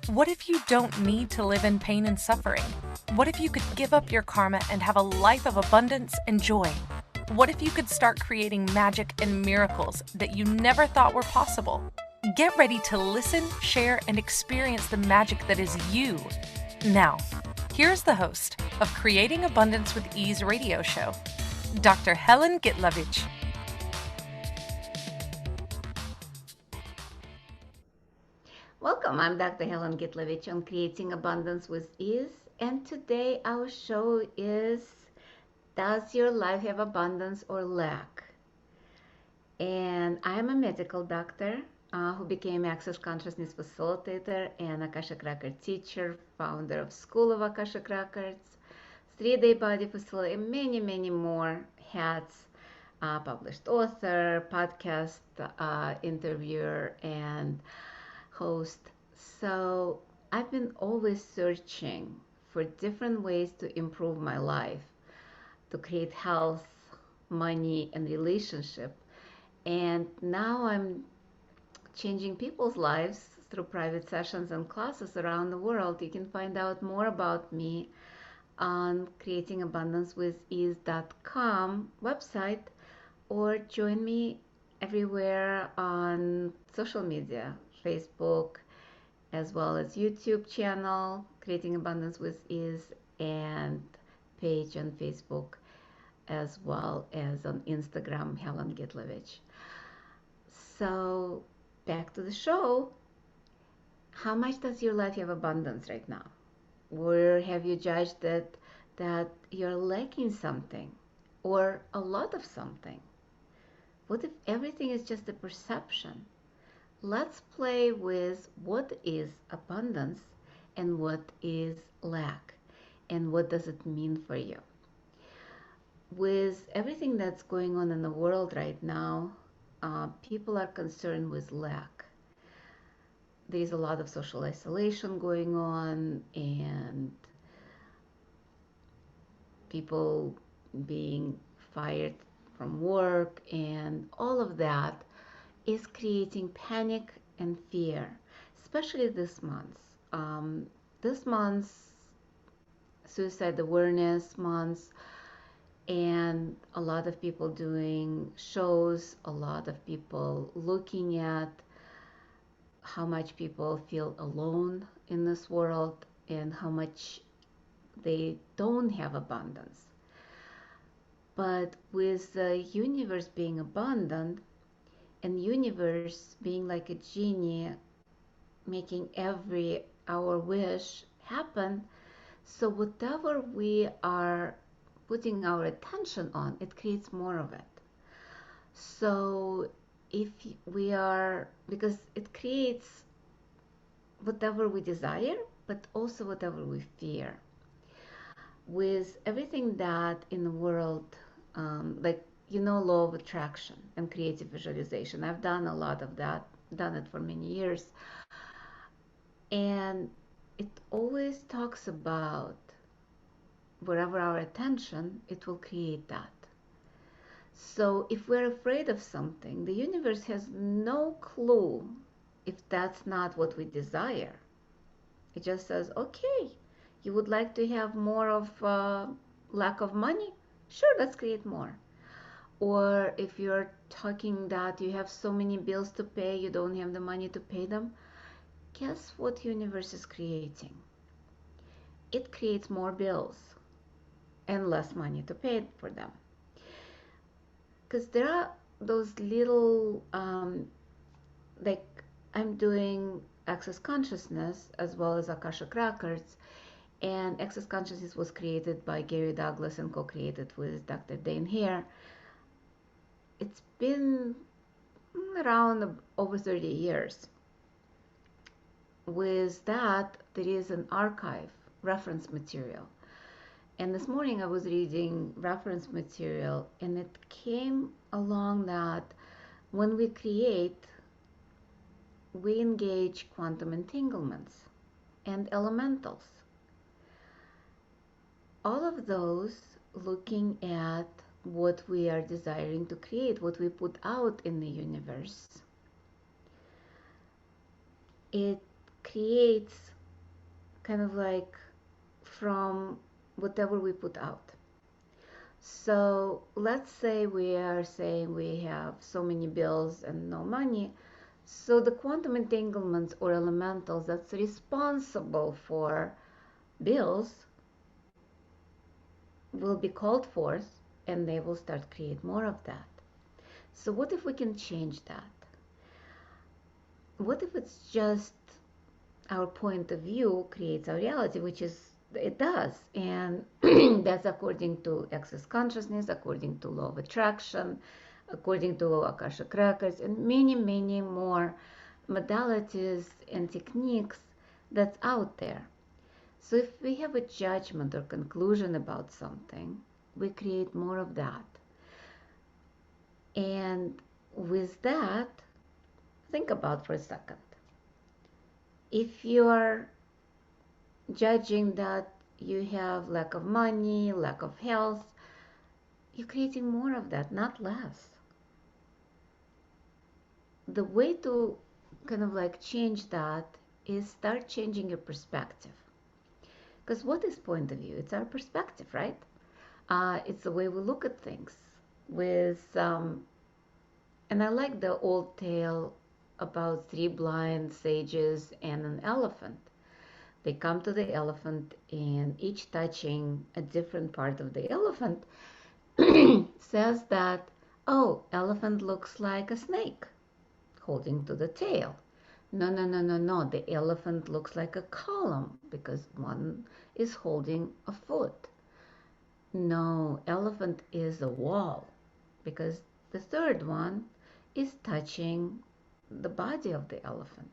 What if you don't need to live in pain and suffering? What if you could give up your karma and have a life of abundance and joy? What if you could start creating magic and miracles that you never thought were possible? Get ready to listen, share, and experience the magic that is you. Now, here's the host of Creating Abundance with Ease radio show, Dr. Helen Gitlevich. Welcome, I'm Dr. Helen Gitlevich on Creating Abundance with Ease, and today our show is Does Your Life Have Abundance or Lack? And I am a medical doctor who became Access Consciousness Facilitator and Akashic Record teacher, founder of School of Akashic Records, 3-day body facilitator, and many more hats, published author, podcast interviewer, and host. So I've been always searching for different ways to improve my life, to create health, money, and relationship. And now I'm changing people's lives through private sessions and classes around the world. You can find out more about me on creatingabundancewithease.com website, or join me everywhere on social media, Facebook, as well as YouTube channel, Creating Abundance with Ease, and page on Facebook, as well as on Instagram, Helen Gitlevich. So back to the show. How much does your life have abundance right now? Or have you judged that you're lacking something or a lot of something? What if everything is just a perception? Let's play with what is abundance and what is lack, and what does it mean for you. With everything that's going on in the world right now, people are concerned with lack. There's a lot of social isolation going on, and people being fired from work, and all of that is creating panic and fear, especially this month. This month's Suicide Awareness Month, and a lot of people doing shows, a lot of people looking at how much people feel alone in this world and how much they don't have abundance. But with the universe being abundant, and universe being like a genie, making our wish happen, so whatever we are putting our attention on, it creates more of it. So if we are, because it creates whatever we desire, but also whatever we fear. With everything that in the world, like law of attraction and creative visualization. I've done a lot of that, done it for many years. And it always talks about wherever our attention, it will create that. So if we're afraid of something, the universe has no clue if that's not what we desire. It just says, okay, you would like to have more of lack of money? Sure, let's create more. Or if you're talking that you have so many bills to pay, you don't have the money to pay them, guess what universe is creating? It creates more bills and less money to pay for them. Because there are those little, like I'm doing Access Consciousness as well as Akashic Records, and Access Consciousness was created by Gary Douglas and co-created with Dr. Dane Hare. It's been around over 30 years. With that, there is an archive, reference material. And this morning I was reading reference material, and it came along that when we create, we engage quantum entanglements and elementals. All of those looking at what we are desiring to create, what we put out in the universe. It creates kind of like from whatever we put out. So let's say we are saying we have so many bills and no money. So the quantum entanglements or elementals that's responsible for bills will be called forth, and they will start create more of that. So what if we can change that? What if it's just our point of view creates our reality, which is it does, and that's according to access consciousness, according to law of attraction, according to Akashic Records, and many more modalities and techniques that's out there. So if we have a judgment or conclusion about something, we create more of that. And with that, think about for a second. If you're judging that you have lack of money, lack of health, you're creating more of that, not less. The way to kind of like change that is start changing your perspective. Because what is point of view? It's our perspective, right? It's the way we look at things. And I like the old tale about three blind sages and an elephant. They come to the elephant, and each touching a different part of the elephant says that, oh, elephant looks like a snake holding to the tail. No. The elephant looks like a column because one is holding a foot. No, elephant is a wall because the third one is touching the body of the elephant.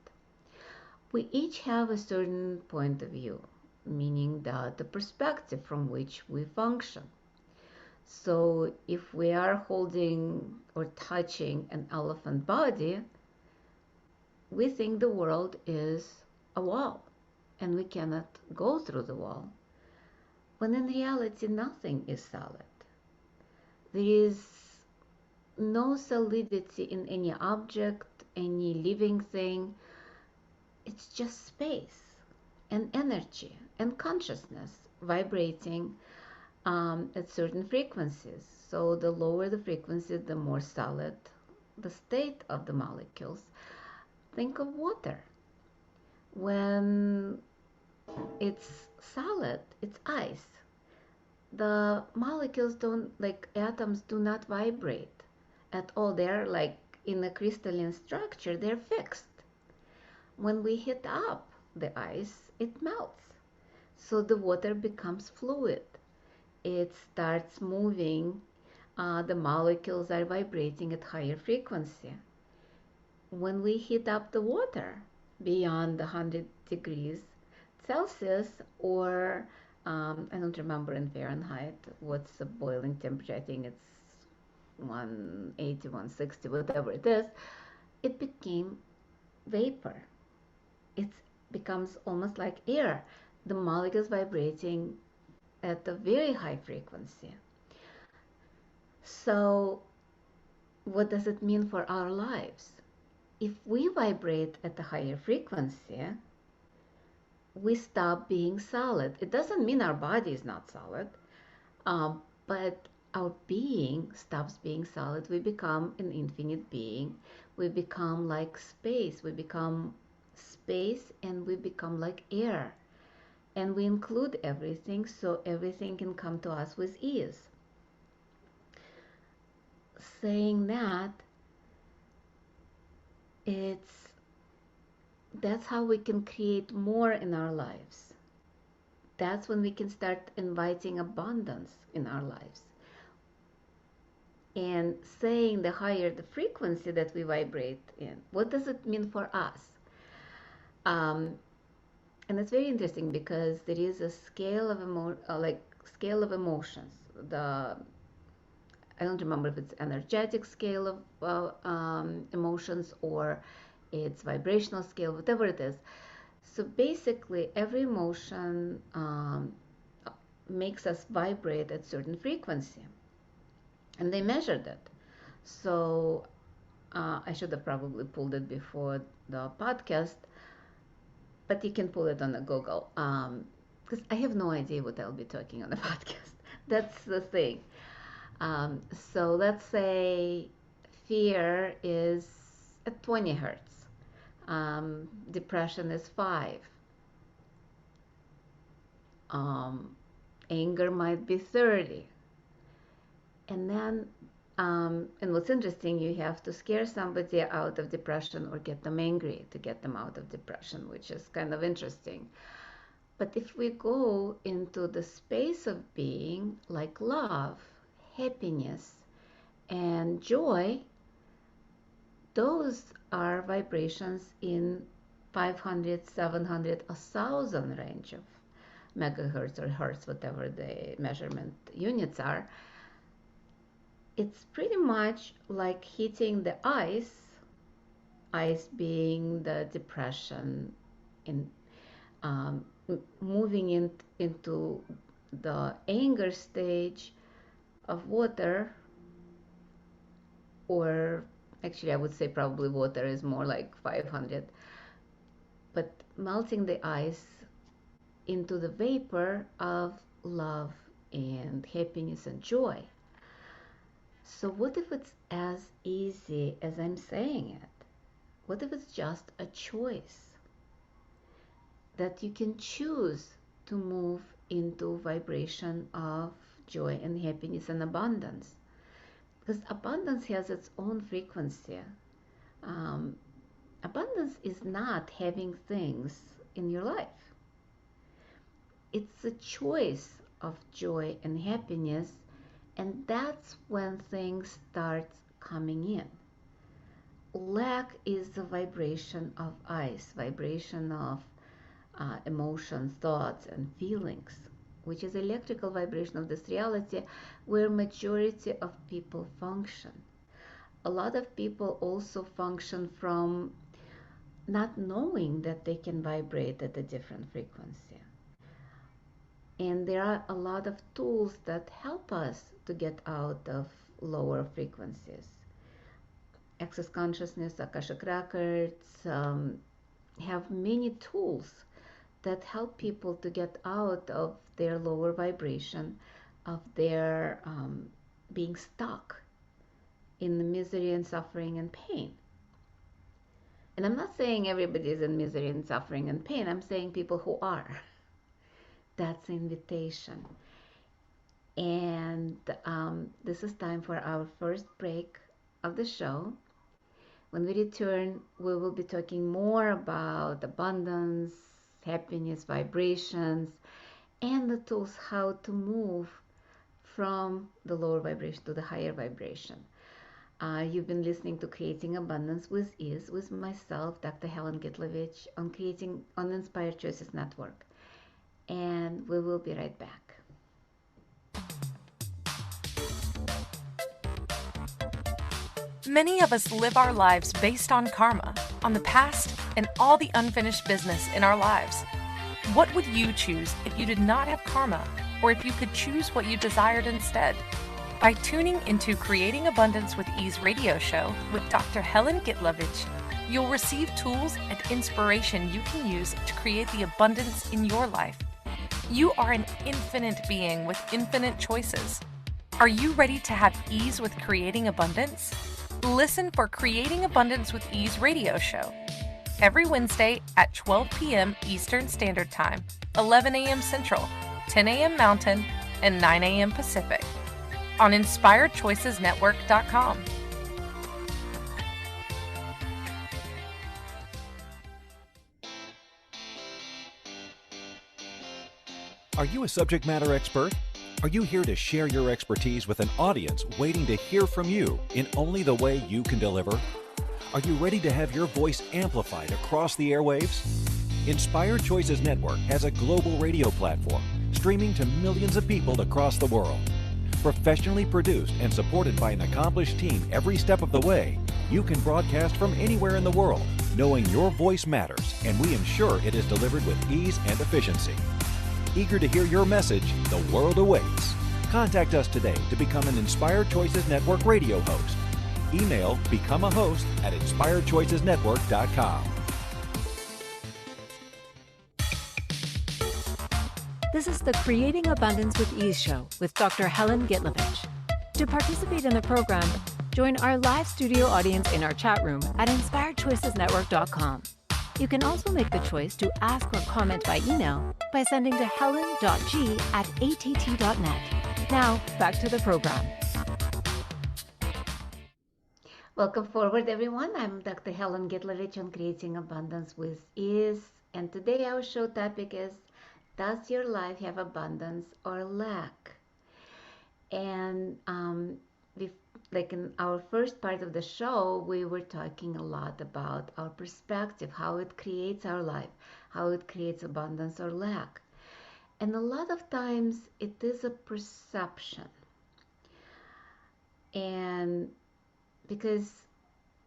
We each have a certain point of view, meaning that the perspective from which we function. So if we are holding or touching an elephant body, we think the world is a wall and we cannot go through the wall, when in reality nothing is solid. There is no solidity in any object, any living thing. It's just space and energy and consciousness vibrating at certain frequencies. So the lower the frequency, the more solid the state of the molecules. Think of water. When it's solid, it's ice. The molecules don't, like atoms, do not vibrate at all. They're like in a crystalline structure, they're fixed. When we heat up the ice, it melts. So the water becomes fluid. It starts moving. The molecules are vibrating at higher frequency. When we heat up the water beyond the 100 degrees Celsius, or I don't remember in Fahrenheit what's the boiling temperature. I think it's 180, 160, whatever it is. It became vapor. It becomes almost like air. The molecules vibrating at a very high frequency. So what does it mean for our lives? If we vibrate at a higher frequency, we stop being solid. It doesn't mean our body is not solid, but our being stops being solid. We become an infinite being. We become like space. We become space, and we become like air. And we include everything, so everything can come to us with ease. Saying that, that's how we can create more in our lives. That's when we can start inviting abundance in our lives. And saying the higher the frequency that we vibrate in, what does it mean for us? And it's very interesting because there is a scale of emotions. I don't remember if it's energetic scale of emotions or it's vibrational scale, whatever it is. So basically, every emotion makes us vibrate at certain frequency, and they measured it. So I should have probably pulled it before the podcast, but you can pull it on the Google, because I have no idea what I'll be talking on the podcast. That's the thing. So let's say fear is at 20 hertz. Depression is 5. Anger might be 30. And then, and what's interesting, you have to scare somebody out of depression or get them angry to get them out of depression, which is kind of interesting. But if we go into the space of being, like love, happiness, and joy, those are vibrations in 500, 700, 1,000 range of megahertz or hertz, whatever the measurement units are. It's pretty much like hitting the ice being the depression, in moving into the anger stage of water, or actually I would say probably water is more like 500, but melting the ice into the vapor of love and happiness and joy. So what if it's as easy as I'm saying it? What if it's just a choice? That you can choose to move into vibration of joy and happiness and abundance. Because abundance has its own frequency. Abundance is not having things in your life. It's a choice of joy and happiness, and that's when things start coming in. Lack is the vibration of ice, vibration of emotions, thoughts, and feelings, which is electrical vibration of this reality where majority of people function. A lot of people also function from not knowing that they can vibrate at a different frequency. And there are a lot of tools that help us to get out of lower frequencies. Access Consciousness, Akashic Records have many tools that help people to get out of their lower vibration, of their being stuck in the misery and suffering and pain. And I'm not saying everybody is in misery and suffering and pain. I'm saying people who are. That's the invitation. And this is time for our first break of the show. When we return, we will be talking more about abundance, happiness, vibrations, and the tools how to move from the lower vibration to the higher vibration. You've been listening to Creating Abundance with Ease with myself, Dr. Helen Gitlevich, on Inspired Choices Network. And we will be right back. Many of us live our lives based on karma, on the past, and all the unfinished business in our lives. What would you choose if you did not have karma, or if you could choose what you desired instead? By tuning into Creating Abundance with Ease radio show with Dr. Helen Gitlevich, you'll receive tools and inspiration you can use to create the abundance in your life. You are an infinite being with infinite choices. Are you ready to have ease with creating abundance? Listen for Creating Abundance with Ease radio show every Wednesday at 12 p.m. Eastern Standard Time, 11 a.m. Central, 10 a.m. Mountain, and 9 a.m. Pacific on InspiredChoicesNetwork.com. Are you a subject matter expert? Are you here to share your expertise with an audience waiting to hear from you in only the way you can deliver? Are you ready to have your voice amplified across the airwaves? Inspired Choices Network has a global radio platform streaming to millions of people across the world. Professionally produced and supported by an accomplished team every step of the way, you can broadcast from anywhere in the world, knowing your voice matters, and we ensure it is delivered with ease and efficiency. Eager to hear your message, the world awaits. Contact us today to become an Inspired Choices Network radio host. Email become a host at inspiredchoicesnetwork.com. This is the Creating Abundance with Ease show with Dr. Helen Gitlevich. To participate in the program, join our live studio audience in our chat room at inspiredchoicesnetwork.com. You can also make the choice to ask or comment by email by sending to helen.g@att.net. Now, back to the program. Welcome forward, everyone. I'm Dr. Helen Gitlevich on Creating Abundance with Ease. And today our show topic is, does your life have abundance or lack? And like in our first part of the show, we were talking a lot about our perspective, how it creates our life, how it creates abundance or lack. And a lot of times it is a perception. And because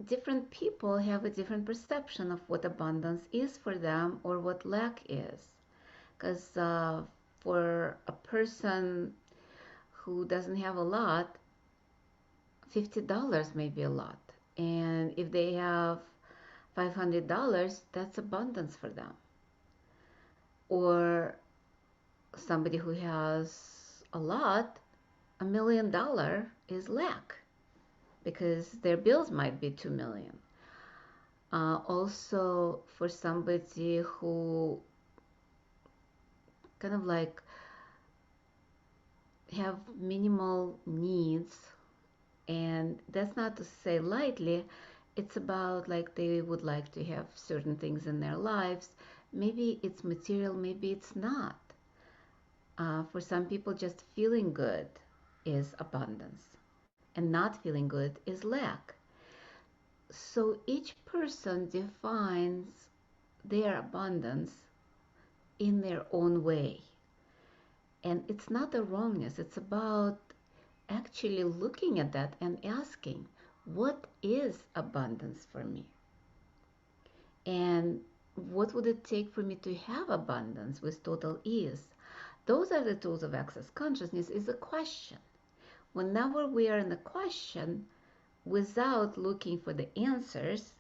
different people have a different perception of what abundance is for them or what lack is. Because for a person who doesn't have a lot, $50 may be a lot. And if they have $500, that's abundance for them. Or somebody who has a lot, $1 million is lack, because their bills might be $2 million. Also, for somebody who kind of like have minimal needs, and that's not to say lightly, it's about like they would like to have certain things in their lives. Maybe it's material, maybe it's not. For some people, just feeling good is abundance, and not feeling good is lack. So each person defines their abundance in their own way. And it's not a wrongness, it's about actually looking at that and asking, what is abundance for me? And what would it take for me to have abundance with total ease? Those are the tools of access consciousness, is a question. Whenever we are in a question, without looking for the answers,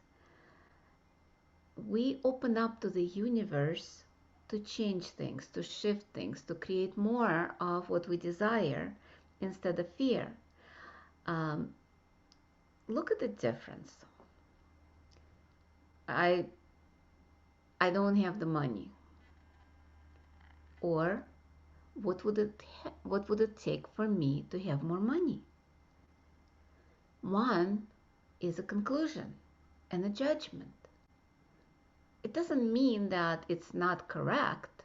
we open up to the universe to change things, to shift things, to create more of what we desire instead of fear. Look at the difference. I don't have the money. Or what would it take for me to have more money? One is a conclusion and a judgment. It doesn't mean that it's not correct,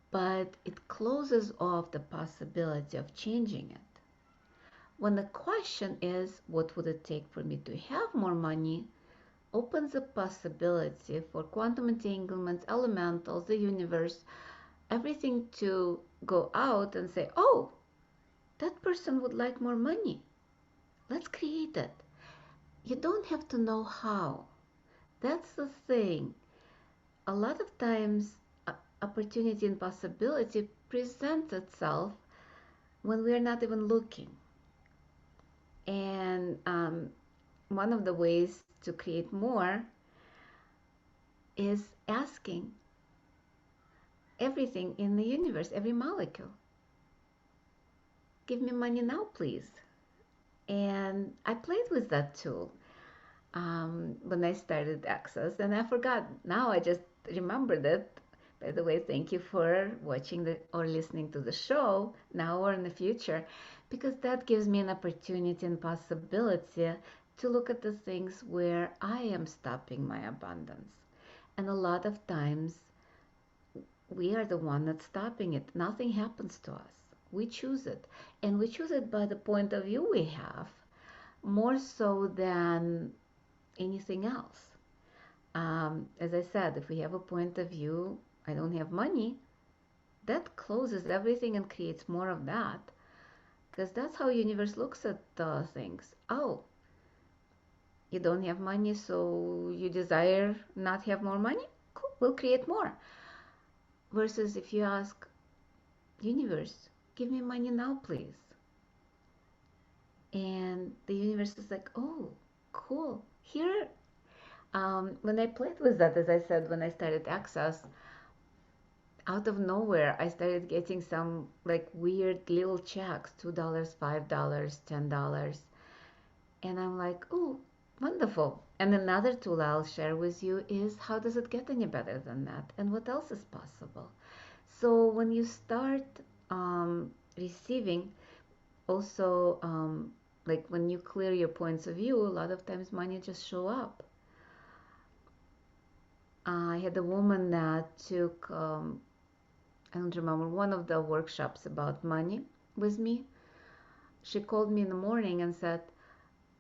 but it closes off the possibility of changing it. When the question is, what would it take for me to have more money, opens a possibility for quantum entanglements, elementals, the universe, everything to go out and say, oh, that person would like more money. Let's create it. You don't have to know how. That's the thing. A lot of times, opportunity and possibility presents itself when we're not even looking. And one of the ways to create more is asking everything in the universe, every molecule, give me money now, please. And I played with that tool when I started Access, and I forgot. Now I just remembered it. By the way, thank you for watching or listening to the show now or in the future, because that gives me an opportunity and possibility to look at the things where I am stopping my abundance. And a lot of times we are the one that's stopping it. Nothing happens to us. We choose it. And we choose it by the point of view we have, more so than anything else. As I said, if we have a point of view, I don't have money, that closes everything and creates more of that. Because that's how universe looks at things. Oh, you don't have money, so you desire not have more money? Cool, we'll create more. Versus if you ask, universe, give me money now, please. And the universe is like, oh, cool. Here, when I played with that, as I said, when I started Access, out of nowhere, I started getting some like weird little checks, $2, $5, $10. And I'm like, oh, wonderful. And another tool I'll share with you is how does it get any better than that? And what else is possible? So when you start receiving, also like when you clear your points of view, a lot of times money just show up. I had a woman that took, I don't remember, one of the workshops about money with me. She called me in the morning and said,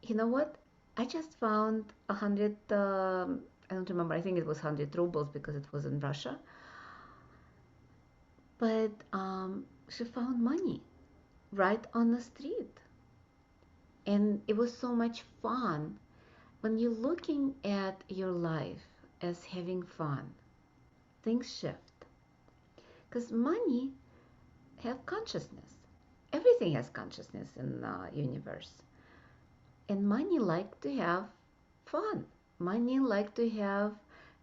you know what? I just found 100, I don't remember, I think it was 100 rubles because it was in Russia. But she found money right on the street. And it was so much fun. When you're looking at your life as having fun, things shift. Because money have consciousness. Everything has consciousness in the universe. And money like to have fun. Money like to have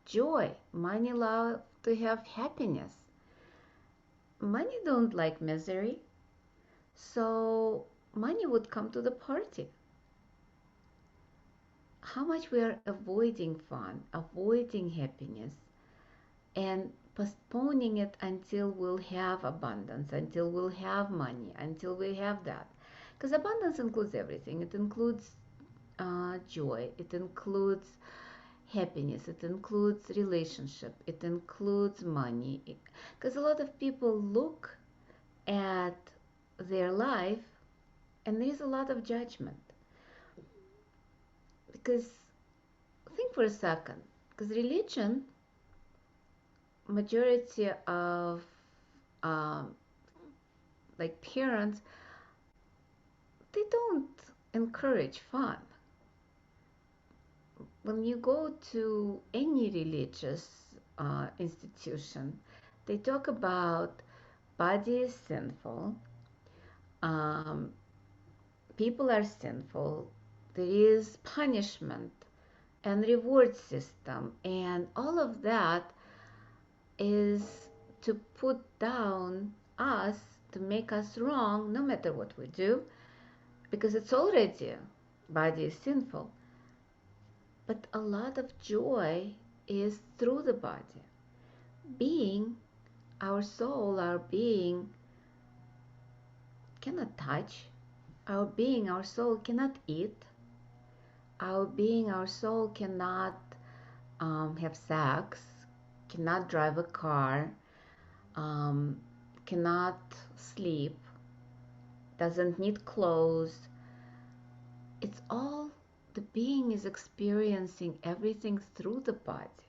joy. Money love to have happiness. Money don't like misery. So money would come to the party. How much we are avoiding fun, avoiding happiness, and postponing it until we'll have abundance, until we'll have money, until we have that. Because abundance includes everything. It includes joy. It includes happiness. It includes relationship. It includes money. Because a lot of people look at their life and there's a lot of judgment. Because think for a second. Because religion, majority of like parents, they don't encourage fun. When you go to any religious institution, they talk about body is sinful, people are sinful, there is punishment and reward system, and all of that is to put down us, to make us wrong no matter what we do, because it's already body is sinful. But a lot of joy is through the body. Being, our soul, our being cannot touch. Our being, our soul cannot eat. Our being, our soul cannot have sex, cannot drive a car, cannot sleep, doesn't need clothes. It's all, the being is experiencing everything through the body.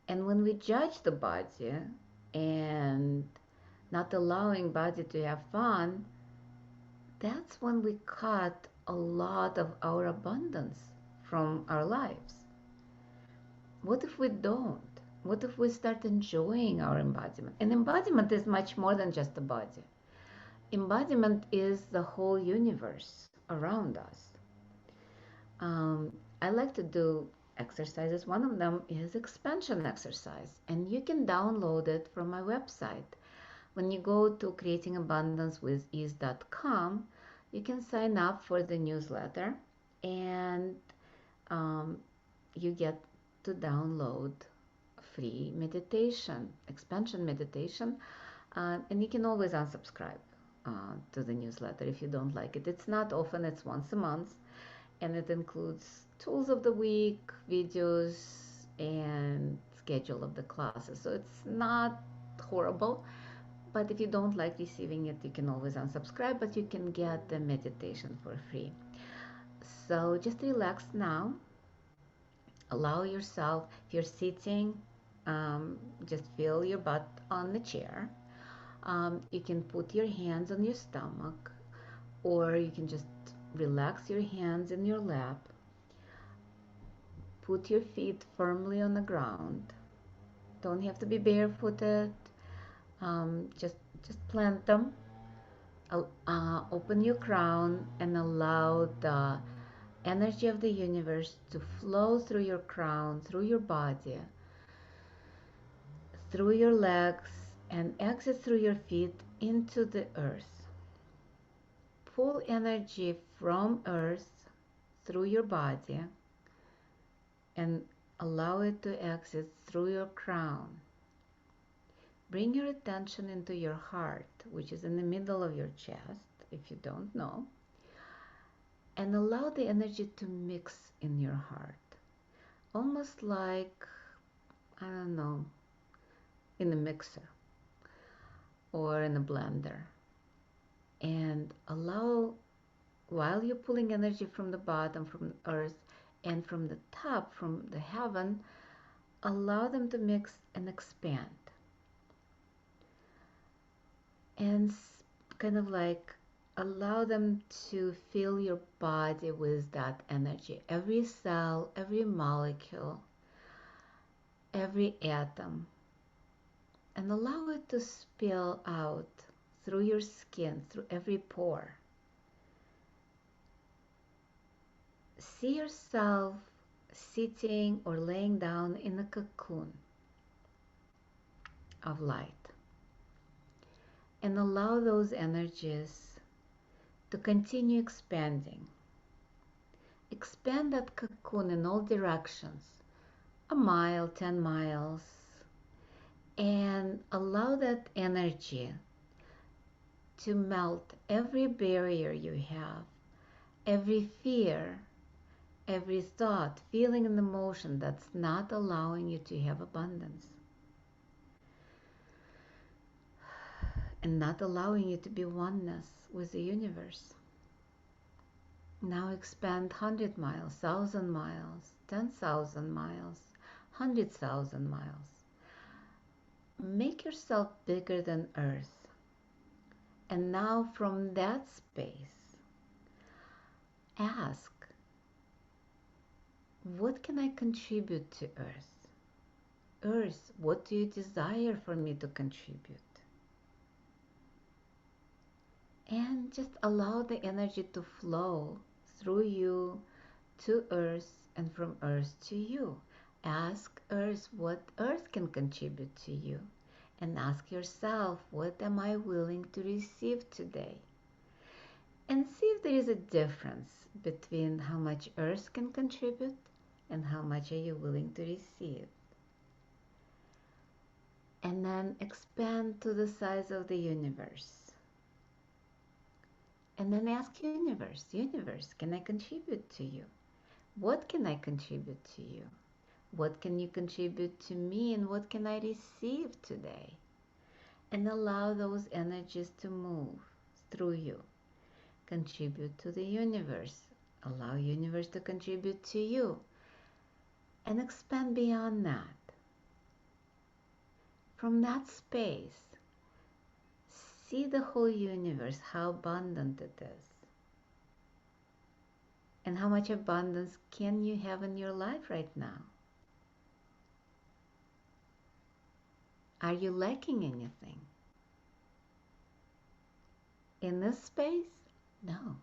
And when we judge the body and not allowing body to have fun, that's when we cut a lot of our abundance from our lives. What if we don't? What if we start enjoying our embodiment? And embodiment is much more than just the body. Embodiment is the whole universe around us. I like to do exercises. One of them is expansion exercise, and you can download it from my website. When you go to creatingabundancewithease.com, you can sign up for the newsletter, and you get to download free meditation, expansion meditation, and you can always unsubscribe to the newsletter if you don't like it. It's not often, it's once a month, and it includes tools of the week, videos, and schedule of the classes. So it's not horrible, but if you don't like receiving it, you can always unsubscribe, but you can get the meditation for free. So just relax now. Allow yourself, if you're sitting, just feel your butt on the chair. You can put your hands on your stomach, or you can just relax your hands in your lap. Put your feet firmly on the ground. Don't have to be barefooted. Just plant them. Open your crown and allow the energy of the universe to flow through your crown, through your body, through your legs, and exit through your feet into the earth. Pull energy from earth through your body and allow it to exit through your crown. Bring your attention into your heart, which is in the middle of your chest, if you don't know, and allow the energy to mix in your heart. Almost like, I don't know, in a mixer or in a blender. And allow, while you're pulling energy from the bottom, from the earth, and from the top, from the heaven, allow them to mix and expand. And kind of like allow them to fill your body with that energy. Every cell, every molecule, every atom. And allow it to spill out through your skin, through every pore. See yourself sitting or laying down in a cocoon of light. And allow those energies to continue expanding. Expand that cocoon in all directions, a mile, 10 miles, and allow that energy to melt every barrier you have, every fear, every thought, feeling, and emotion that's not allowing you to have abundance and not allowing you to be oneness with the universe. Now expand 100 miles, 1,000 miles, 10,000 miles, 100,000 miles. Make yourself bigger than Earth. And now from that space, ask, what can I contribute to Earth? Earth, what do you desire for me to contribute? And just allow the energy to flow through you to Earth and from Earth to you. Ask Earth what Earth can contribute to you. And ask yourself, what am I willing to receive today? And see if there is a difference between how much Earth can contribute and how much are you willing to receive. And then expand to the size of the universe. And then ask universe, can I contribute to you? What can I contribute to you? What can you contribute to me, and what can I receive today? And allow those energies to move through you. Contribute to the universe. Allow universe to contribute to you. And expand beyond that. From that space, see the whole universe, how abundant it is. And how much abundance can you have in your life right now? Are you lacking anything? In this space? No.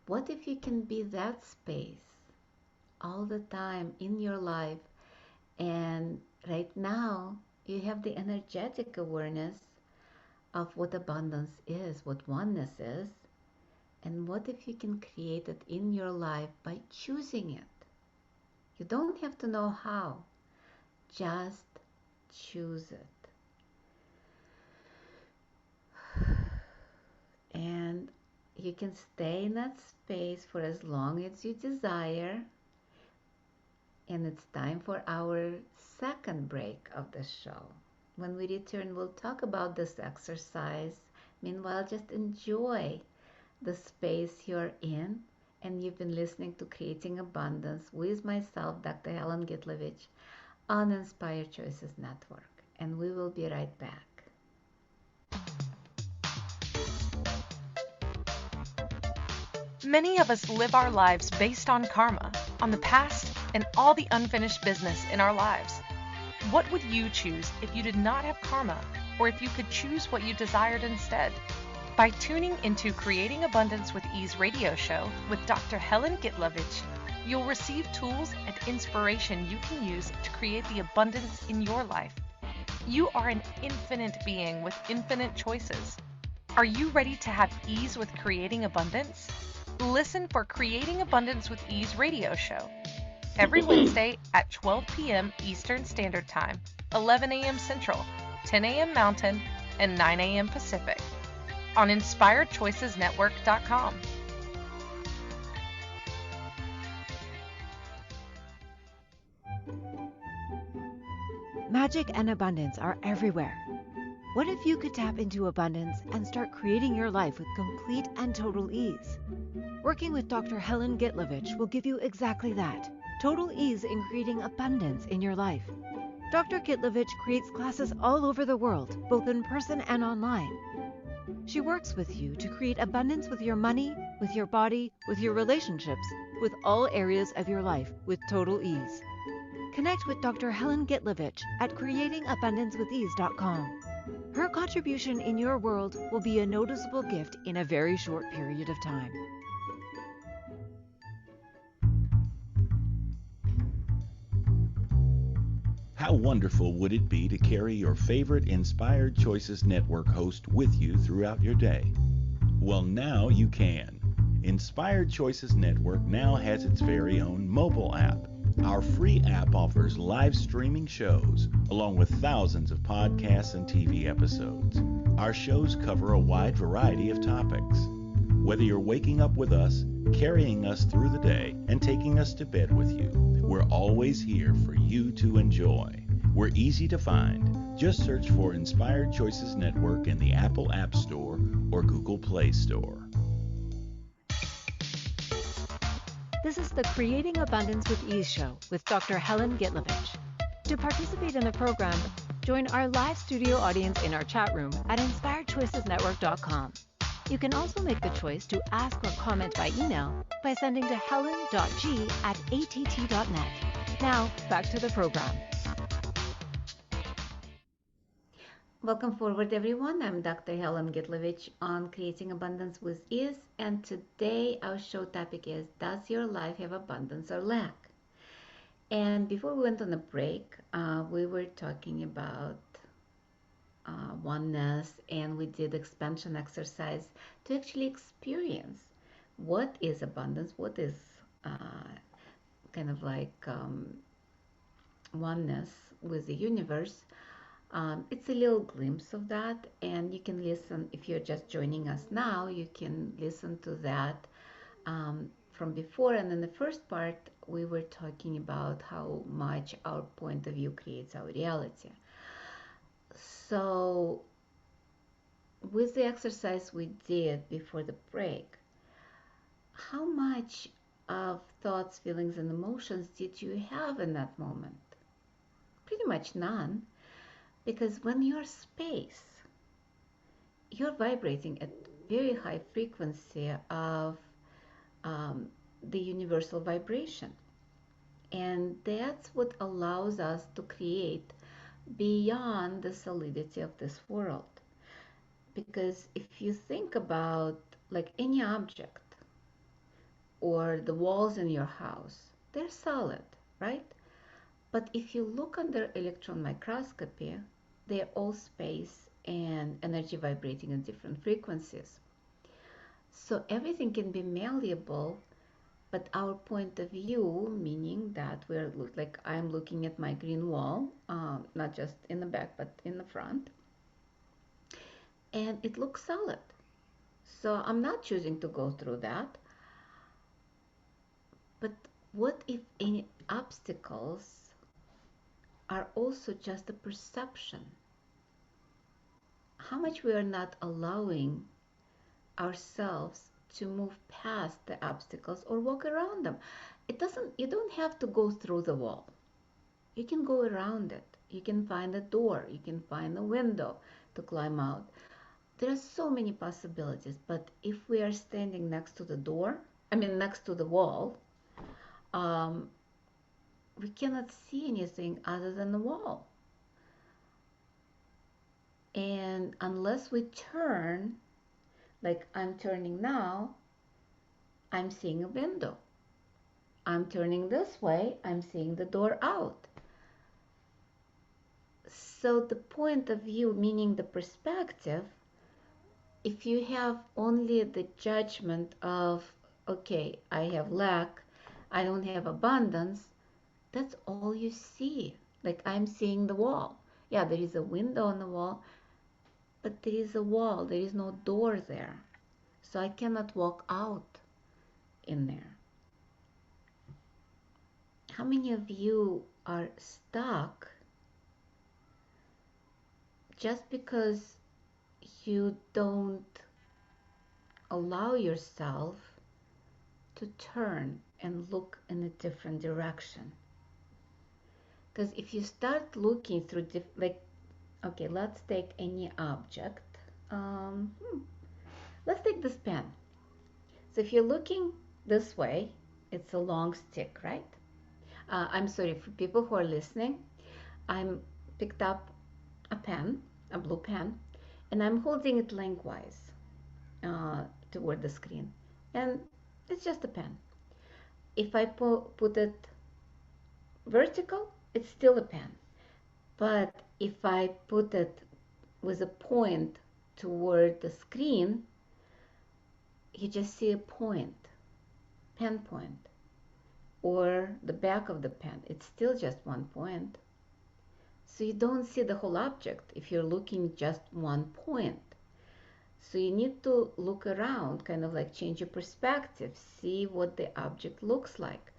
What if you can be that space all the time in your life, and right now you have the energetic awareness of what abundance is, what oneness is, and what if you can create it in your life by choosing it? You don't have to know how, just choose it. And you can stay in that space for as long as you desire. And it's time for our second break of the show. When we return, we'll talk about this exercise. Meanwhile, just enjoy the space you're in. And you've been listening to Creating Abundance with myself, Dr. Helen Gitlevich, on Inspired Choices Network. And we will be right back. Many of us live our lives based on karma, on the past, and all the unfinished business in our lives. What would you choose if you did not have karma, or if you could choose what you desired instead? By tuning into Creating Abundance with Ease radio show with Dr. Helen Gitlevich, you'll receive tools and inspiration you can use to create the abundance in your life. You are an infinite being with infinite choices. Are you ready to have ease with creating abundance? Listen for Creating Abundance with Ease radio show every Wednesday at 12 p.m. Eastern Standard Time, 11 a.m. Central, 10 a.m. Mountain, and 9 a.m. Pacific on InspiredChoicesNetwork.com. Magic and abundance are everywhere. What if you could tap into abundance and start creating your life with complete and total ease? Working with Dr. Helen Gitlevich will give you exactly that, total ease in creating abundance in your life. Dr. Gitlevich creates classes all over the world, both in person and online. She works with you to create abundance with your money, with your body, with your relationships, with all areas of your life with total ease. Connect with Dr. Helen Gitlevich at creatingabundancewithease.com. Her contribution in your world will be a noticeable gift in a very short period of time. How wonderful would it be to carry your favorite Inspired Choices Network host with you throughout your day? Well, now you can. Inspired Choices Network now has its very own mobile app. Our free app offers live streaming shows, along with thousands of podcasts and TV episodes. Our shows cover a wide variety of topics. Whether you're waking up with us, carrying us through the day, and taking us to bed with you, we're always here for you to enjoy. We're easy to find. Just search for Inspired Choices Network in the Apple App Store or Google Play Store. This is the Creating Abundance with Ease show with Dr. Helen Gitlevich. To participate in the program, join our live studio audience in our chat room at InspiredChoicesNetwork.com. You can also make the choice to ask or comment by email by sending to helen.g@att.net. Now, back to the program. Welcome forward, everyone. I'm Dr. Helen Gitlevich on Creating Abundance with Ease, and today our show topic is, does your life have abundance or lack? And before we went on a break, we were talking about oneness, and we did expansion exercise to actually experience what is abundance, what is kind of like oneness with the universe. It's a little glimpse of that, and you can listen, if you're just joining us now, you can listen to that from before. And in the first part, we were talking about how much our point of view creates our reality. So with the exercise we did before the break, how much of thoughts, feelings, and emotions did you have in that moment? Pretty much none. Because when you're space, you're vibrating at very high frequency of the universal vibration. And that's what allows us to create beyond the solidity of this world. Because if you think about like any object or the walls in your house, they're solid, right? But if you look under electron microscopy, they're all space and energy vibrating at different frequencies. So everything can be malleable, but our point of view, meaning that we're like, I'm looking at my green wall, not just in the back, but in the front, and it looks solid. So I'm not choosing to go through that. But what if any obstacles are also just a perception? How much we are not allowing ourselves to move past the obstacles or walk around them. You don't have to go through the wall. You can go around it. You can find a door. You can find a window to climb out. There are so many possibilities, but if we are standing next to the door, next to the wall, we cannot see anything other than the wall. And unless we turn, like I'm turning now, I'm seeing a window. I'm turning this way, I'm seeing the door out. So the point of view, meaning the perspective, if you have only the judgment of, okay, I have lack, I don't have abundance, that's all you see. Like I'm seeing the wall. Yeah, there is a window on the wall, but there is a wall, there is no door there. So I cannot walk out in there. How many of you are stuck just because you don't allow yourself to turn and look in a different direction? Because if you start looking through like, okay, let's take any object. Let's take this pen. So if you're looking this way, it's a long stick, right? I'm sorry for people who are listening. I'm picked up a pen, a blue pen, and I'm holding it lengthwise toward the screen. And it's just a pen. If I put it vertical, it's still a pen. But if I put it with a point toward the screen, you just see a point, pen point, or the back of the pen. It's still just one point. So you don't see the whole object if you're looking just one point. So you need to look around, kind of like change your perspective, see what the object looks like.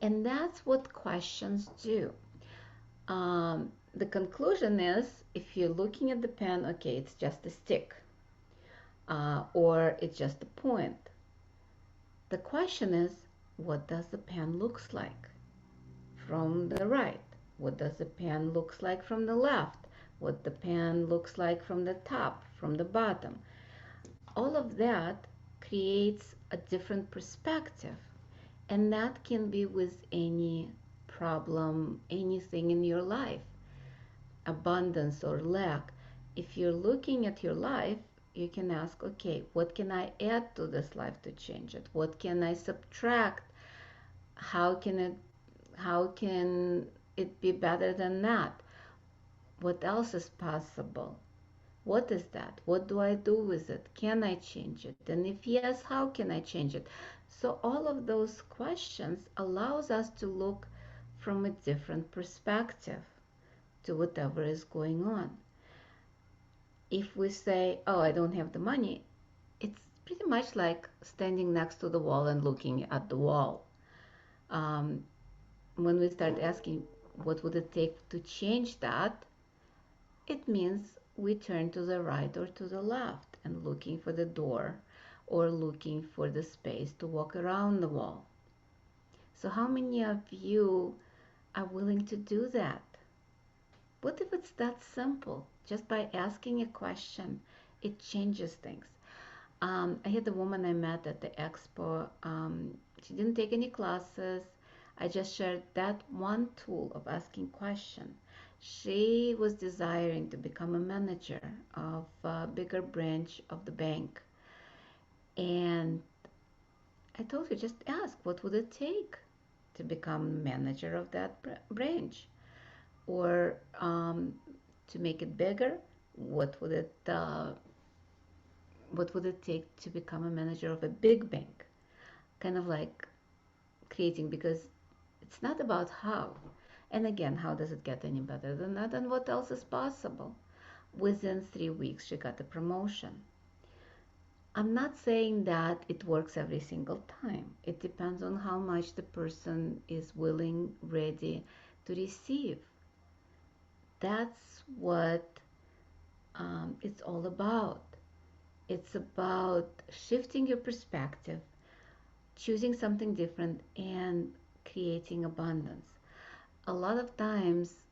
And that's what questions do. The conclusion is, if you're looking at the pen, okay, it's just a stick, or it's just a point. The question is, what does the pen looks like from the right? What does the pen looks like from the left? What the pen looks like from the top, from the bottom? All of that creates a different perspective, and that can be with any problem, anything in your life, abundance or lack. If you're looking at your life, you can ask, okay, what can I add to this life to change it? What can I subtract? How can it be better than that? What else is possible? What is that? What do I do with it? Can I change it? And if yes, how can I change it? So all of those questions allows us to look from a different perspective to whatever is going on. If we say, oh, I don't have the money, it's pretty much like standing next to the wall and looking at the wall. When we start asking, what would it take to change that? It means we turn to the right or to the left and looking for the door or looking for the space to walk around the wall. So how many of you are willing to do that? What if it's that simple? Just by asking a question, it changes things. I had a woman I met at the expo. She didn't take any classes. I just shared that one tool of asking questions. She was desiring to become a manager of a bigger branch of the bank. And I told her, just ask, what would it take to become manager of that branch? Or to make it bigger, what would it take to become a manager of a big bank? Kind of like creating, because it's not about how. And again, how does it get any better than that? And what else is possible? Within 3 weeks, she got a promotion. I'm not saying that it works every single time. It depends on how much the person is willing, ready to receive. That's what it's all about. It's about shifting your perspective, choosing something different, and creating abundance. A lot of times,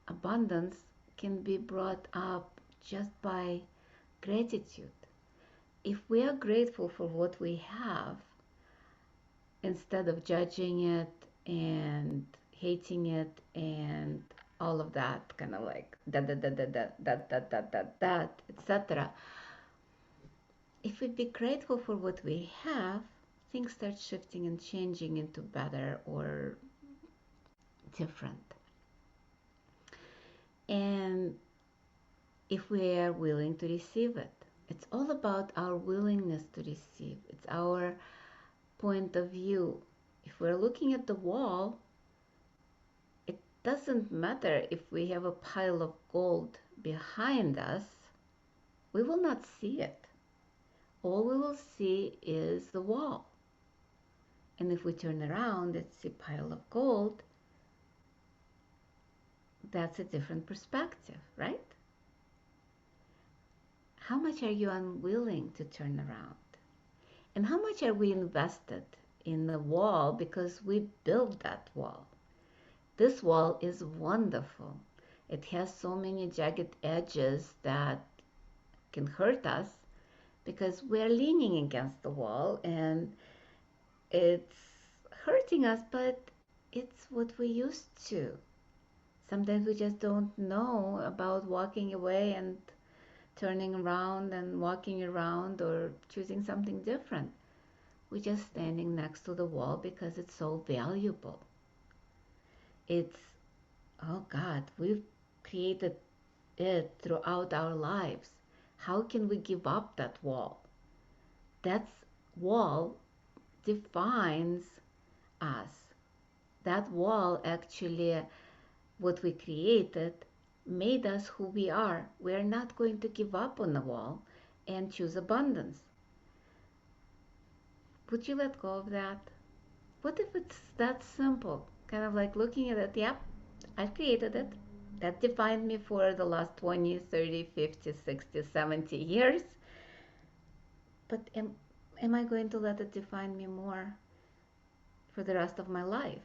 abundance can be brought up just by gratitude. If we are grateful for what we have, instead of judging it and hating it and all of that, kind of like that, etc. If we be grateful for what we have, things start shifting and changing into better or different. And if we are willing to receive it, it's all about our willingness to receive. It's our point of view. If we're looking at the wall, it doesn't matter if we have a pile of gold behind us, we will not see it. All we will see is the wall. And if we turn around and see a pile of gold, that's a different perspective, right? How much are you unwilling to turn around? And how much are we invested in the wall because we built that wall? This wall is wonderful. It has so many jagged edges that can hurt us because we're leaning against the wall and it's hurting us, but it's what we used to. Sometimes we just don't know about walking away and turning around and walking around or choosing something different. We're just standing next to the wall because it's so valuable. It's, oh God, we've created it throughout our lives. How can we give up that wall? That wall defines us. That wall actually, what we created, made us who we are. We're not going to give up on the wall and choose abundance. Would you let go of that? What if it's that simple? Kind of like looking at it, yep, I created it. That defined me for the last 20, 30, 50, 60, 70 years. But am I going to let it define me more for the rest of my life?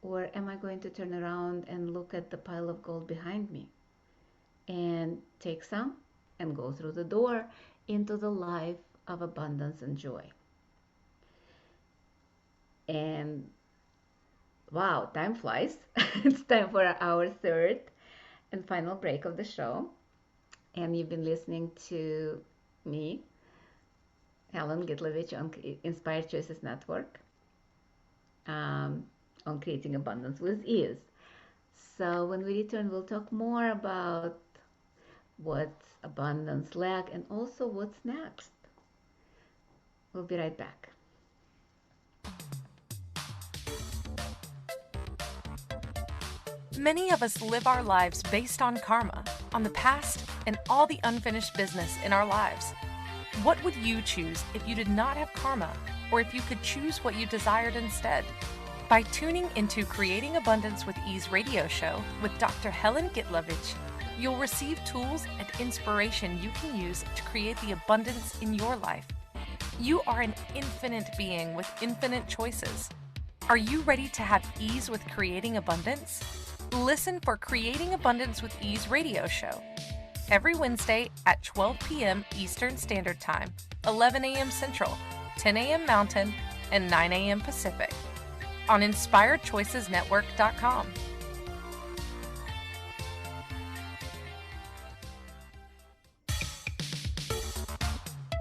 Or am I going to turn around and look at the pile of gold behind me and take some and go through the door into the life of abundance and joy? And wow, time flies. It's time for our third and final break of the show. And you've been listening to me, Helen Gitlevich, on Inspired Choices Network, on creating abundance with ease. So when we return, we'll talk more about what's abundance like and also what's next. We'll be right back. Many of us live our lives based on karma, on the past, and all the unfinished business in our lives. What would you choose if you did not have karma, or if you could choose what you desired instead? By tuning into Creating Abundance with Ease radio show with Dr. Helen Gitlevich, you'll receive tools and inspiration you can use to create the abundance in your life. You are an infinite being with infinite choices. Are you ready to have ease with creating abundance? Listen for Creating Abundance with Ease radio show every Wednesday at 12 p.m. Eastern Standard Time, 11 a.m. Central, 10 a.m. Mountain, and 9 a.m. Pacific on InspiredChoicesNetwork.com.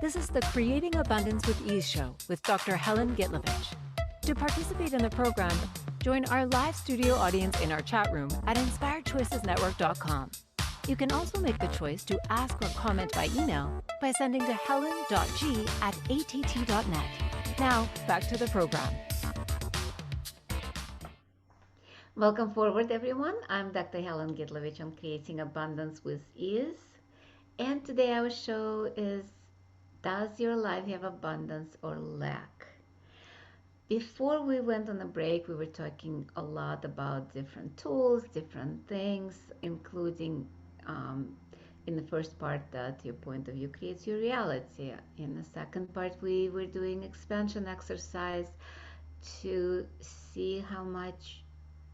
This is the Creating Abundance with Ease show with Dr. Helen Gitlevich. To participate in the program, join our live studio audience in our chat room at InspiredChoicesNetwork.com. You can also make the choice to ask or comment by email by sending to helen.g@att.net. Now, back to the program. Welcome forward, everyone. I'm Dr. Helen Gitlevich on Creating Abundance with Ease. And today our show is, does your life have abundance or lack? Before we went on a break, we were talking a lot about different tools, different things, including in the first part that your point of view creates your reality. In the second part, we were doing expansion exercise to see how much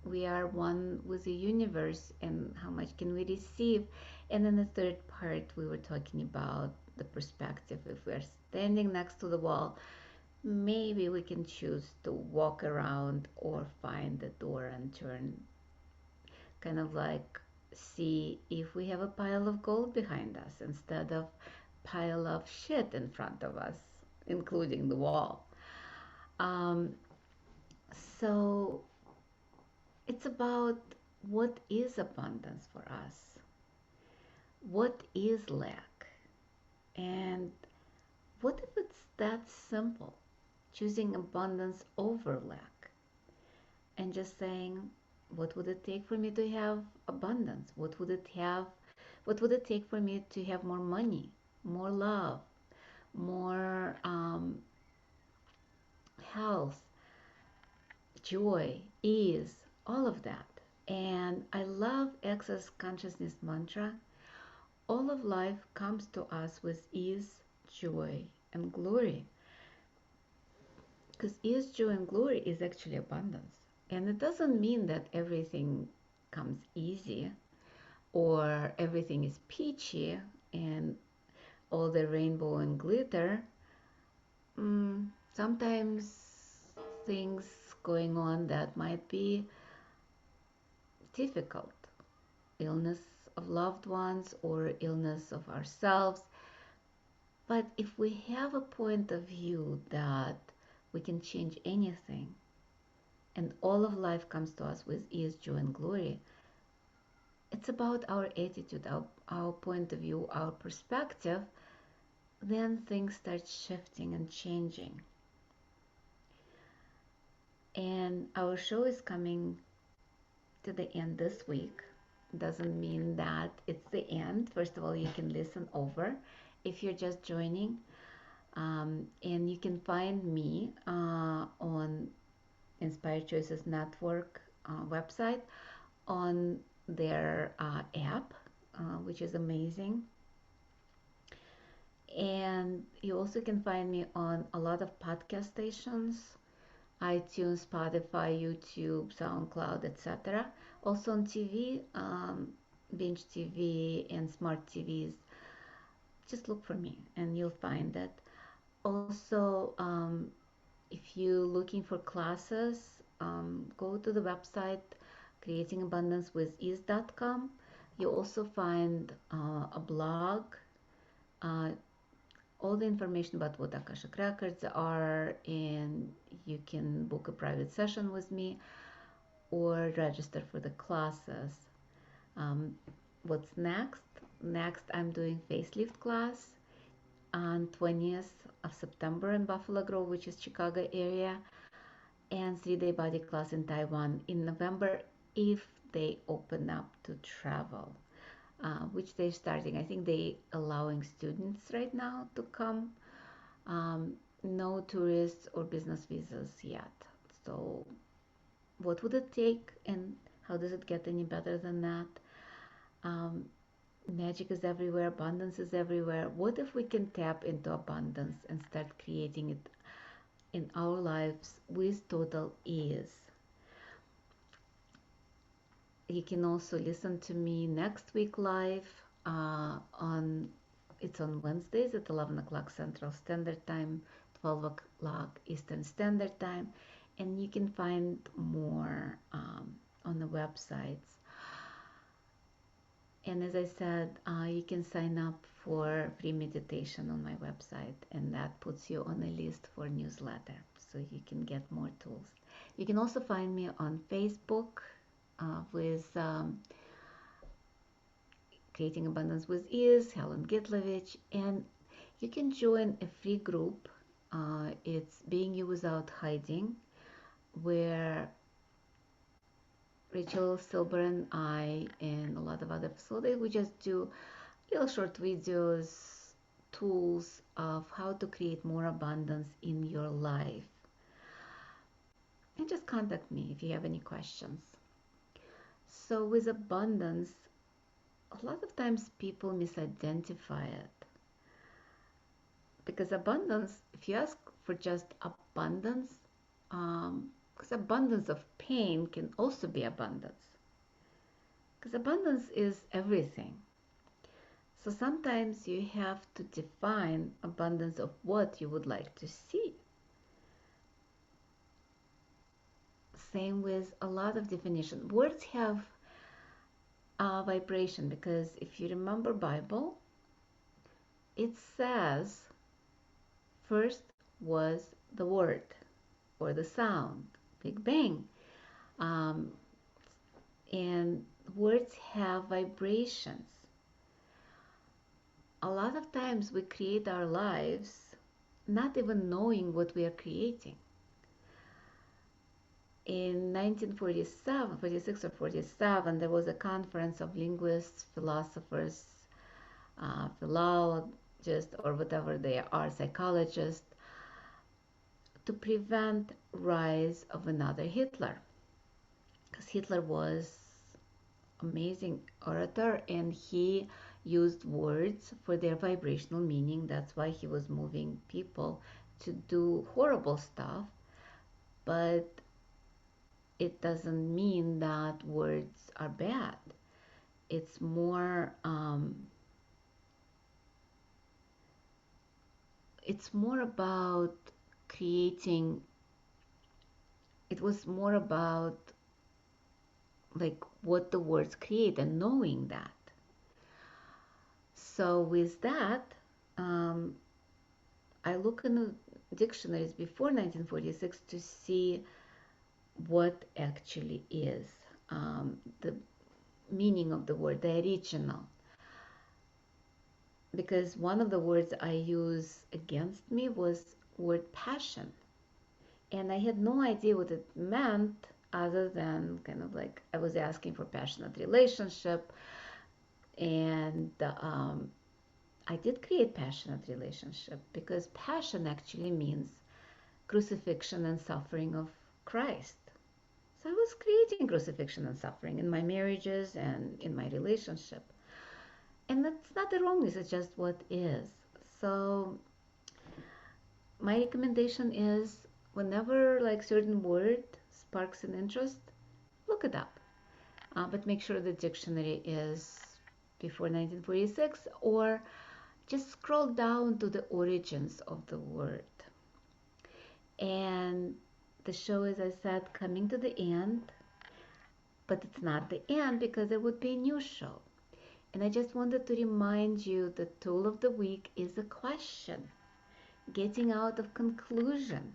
we are one with the universe and how much can we receive. And in the third part, we were talking about the perspective. If we're standing next to the wall, maybe we can choose to walk around or find the door and turn, kind of like see if we have a pile of gold behind us instead of pile of shit in front of us, including the wall. So it's about what is abundance for us. what is lack? And what if it's that simple? Choosing abundance over lack and just saying, what would it take for me to have abundance? What would it take for me to have more money, more love, more health, joy, ease, all of that. And I love Access Consciousness mantra. All of life comes to us with ease, joy, and glory. Because ease, joy, and glory is actually abundance. And it doesn't mean that everything comes easy or everything is peachy and all the rainbow and glitter. Sometimes things going on that might be difficult. Illness of loved ones or illness of ourselves. But if we have a point of view that we can change anything and all of life comes to us with ease, joy, and glory, it's about our attitude, our point of view, our perspective, then things start shifting and changing. And our show is coming to the end this week. Doesn't mean that it's the end. First of all, you can listen over if you're just joining. And you can find me on Inspired Choices Network website on their app, which is amazing. And you also can find me on a lot of podcast stations, iTunes, Spotify, YouTube, SoundCloud, etc. Also on TV, Binge TV and smart TVs. Just look for me and you'll find it. Also, if you're looking for classes, go to the website creatingabundancewithease.com. You also find a blog, all the information about what Akashic Records are, and you can book a private session with me or register for the classes. What's next? Next, I'm doing facelift class on 20th of September in Buffalo Grove, which is Chicago area, and 3-day body class in Taiwan in November if they open up to travel, which they're starting. I think they allowing students right now to come. No tourists or business visas yet. So what would it take and how does it get any better than that? Magic is everywhere, abundance is everywhere. What if we can tap into abundance and start creating it in our lives with total ease? You can also listen to me next week live it's on Wednesdays at 11 o'clock Central Standard Time, 12 o'clock Eastern Standard Time, and you can find more on the websites. And as I said, you can sign up for free meditation on my website, and that puts you on a list for newsletter, so you can get more tools. You can also find me on Facebook with Creating Abundance with Ease, Helen Gitlevich, and you can join a free group. It's Being You Without Hiding, where Rachel Silber and I and a lot of other facilitators, we just do little short videos, tools of how to create more abundance in your life. And just contact me if you have any questions. So with abundance, a lot of times people misidentify it. Because abundance, if you ask for just abundance, because abundance of pain can also be abundance. Because abundance is everything. So sometimes you have to define abundance of what you would like to see. Same with a lot of definition. Words have a vibration, because if you remember Bible, it says first was the word or the sound, Big Bang. And words have vibrations. a lot of times we create our lives not even knowing what we are creating. In 1947, 46 or 47, there was a conference of linguists, philosophers, philologists, or whatever they are, psychologists, to prevent rise of another Hitler. Because Hitler was amazing orator and he used words for their vibrational meaning. That's why he was moving people to do horrible stuff. But it doesn't mean that words are bad. It's more about creating. It was more about like what the words create and knowing that. So with that, I look in the dictionaries before 1946 to see what actually is the meaning of the word, the original. Because one of the words I use against me was word passion. And I had no idea what it meant other than kind of like I was asking for passionate relationship. And I did create passionate relationship because passion actually means crucifixion and suffering of Christ. So I was creating crucifixion and suffering in my marriages and in my relationship. And that's not the wrongness, it's just what is. So my recommendation is whenever like certain word sparks an interest, look it up. But make sure the dictionary is before 1946 or just scroll down to the origins of the word. And the show, as I said, coming to the end, but it's not the end because there would be a new show. And I just wanted to remind you the tool of the week is a question, getting out of conclusion,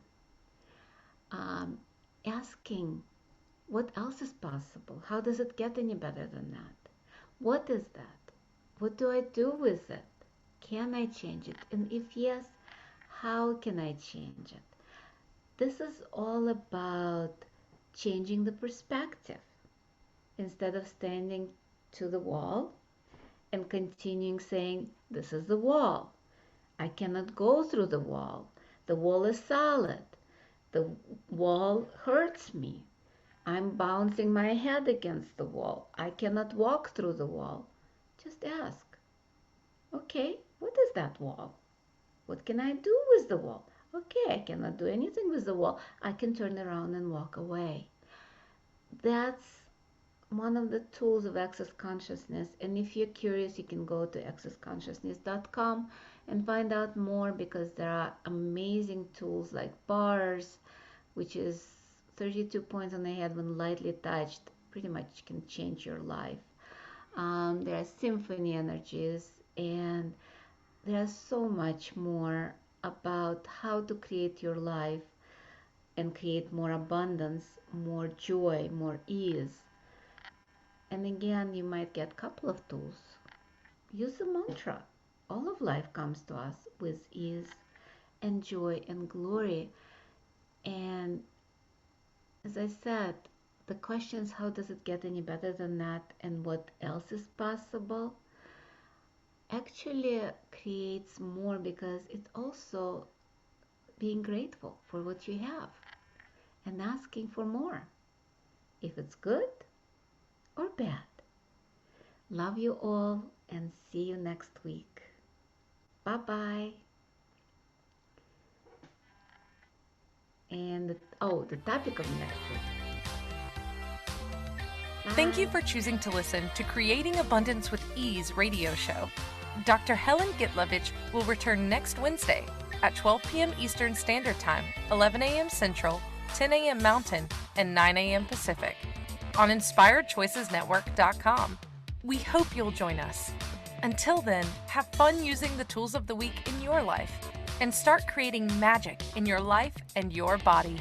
asking what else is possible? How does it get any better than that? What is that? What do I do with it? Can I change it? And if yes, how can I change it? This is all about changing the perspective. Instead of standing to the wall and continuing saying, this is the wall. I cannot go through the wall. The wall is solid. The wall hurts me. I'm bouncing my head against the wall. I cannot walk through the wall. Just ask, okay, what is that wall? What can I do with the wall? Okay, I cannot do anything with the wall. I can turn around and walk away. That's one of the tools of Access Consciousness. And if you're curious, you can go to accessconsciousness.com and find out more because there are amazing tools like bars, which is 32 points on the head when lightly touched, pretty much can change your life. There are symphony energies, and there's so much more about how to create your life and create more abundance, more joy, more ease. And again, you might get a couple of tools. Use the mantra. All of life comes to us with ease and joy and glory. And as I said, the question is, how does it get any better than that, and what else is possible? Actually creates more because it's also being grateful for what you have and asking for more, if it's good or bad. Love you all and see you next week. Bye-bye. And the topic of next week. Thank you for choosing to listen to Creating Abundance with Ease radio show. Dr. Helen Gitlevich will return next Wednesday at 12 p.m. Eastern Standard Time, 11 a.m. Central, 10 a.m. Mountain, and 9 a.m. Pacific on InspiredChoicesNetwork.com. We hope you'll join us. Until then, have fun using the tools of the week in your life and start creating magic in your life and your body.